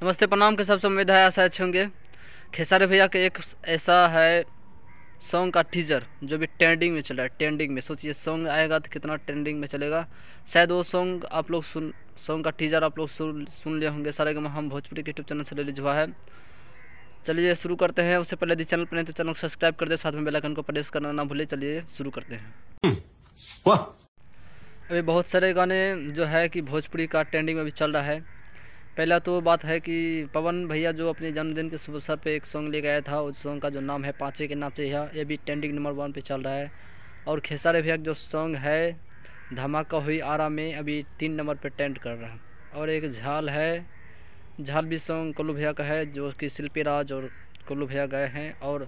नमस्ते प्रणाम के सब उम्मीद है ऐसा अच्छे होंगे। खेसारी भैया के एक ऐसा है सॉन्ग का टीजर जो भी ट्रेंडिंग में चल रहा है। ट्रेंडिंग में सोचिए सॉन्ग आएगा तो कितना ट्रेंडिंग में चलेगा। शायद वो सॉन्ग आप लोग सॉन्ग का टीजर आप लोग सुन लिए होंगे। सारे हम भोजपुरी के यूट्यूब चैनल से रिलीज हुआ है। चलिए शुरू करते हैं। उससे पहले यदि चैनल पर नहीं तो चैनल को सब्सक्राइब कर दे, साथ में बेल आइकन को प्रेस करना ना भूले। चलिए शुरू करते हैं। अभी बहुत सारे गाने जो है कि भोजपुरी का ट्रेंडिंग में भी चल रहा है। पहला तो बात है कि पवन भैया जो अपने जन्मदिन के शुभ अवसर पे एक सॉन्ग ले गया था, उस सॉन्ग का जो नाम है पाँचे के नाचे या, ये भी ट्रेंडिंग नंबर 1 पे चल रहा है। और खेसारी भैया जो सॉन्ग है धमाका हुई आरा में अभी 3 नंबर पे ट्रेंड कर रहा है। और एक झाल है, झाल भी सॉन्ग कोल्लू भैया का है जो कि शिल्पी राज और कोल्लू भैया गए हैं। और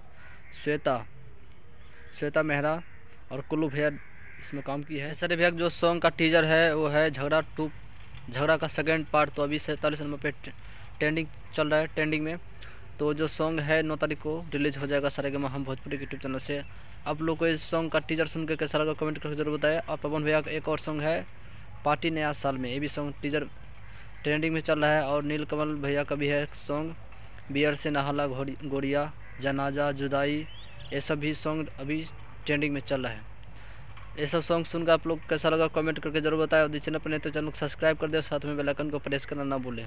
श्वेता मेहरा और कोल्लू भैया इसमें काम की है। खेसारी भैया जो सॉन्ग का टीजर है वो है झगड़ा का सेकंड पार्ट। तो अभी 47 नंबर पे ट्रेंडिंग चल रहा है। ट्रेंडिंग में तो जो सॉन्ग है 9 तारीख को रिलीज हो जाएगा सारेगामा हम भोजपुरी के यूट्यूब चैनल से। आप लोग को इस सॉन्ग का टीजर सुन के कैसा लगा कमेंट करके जरूर बताएं। और पवन भैया का एक और सॉन्ग है पार्टी नया साल में, ये भी सॉन्ग टीजर ट्रेंडिंग में चल रहा है। और नीलकमल भैया का भी है सॉन्ग बियर से नहाला गोरिया, जनाजा, जुदाई, ये सब भी सॉन्ग अभी ट्रेंडिंग में चल रहा है। ये सब सॉन्ग सुनकर आप लोग कैसा लगा कमेंट करके जरूर बताएं। और चैनल पर नहीं तो चैनल को सब्सक्राइब कर दे, साथ में बेल आइकन को प्रेस करना ना भूलें।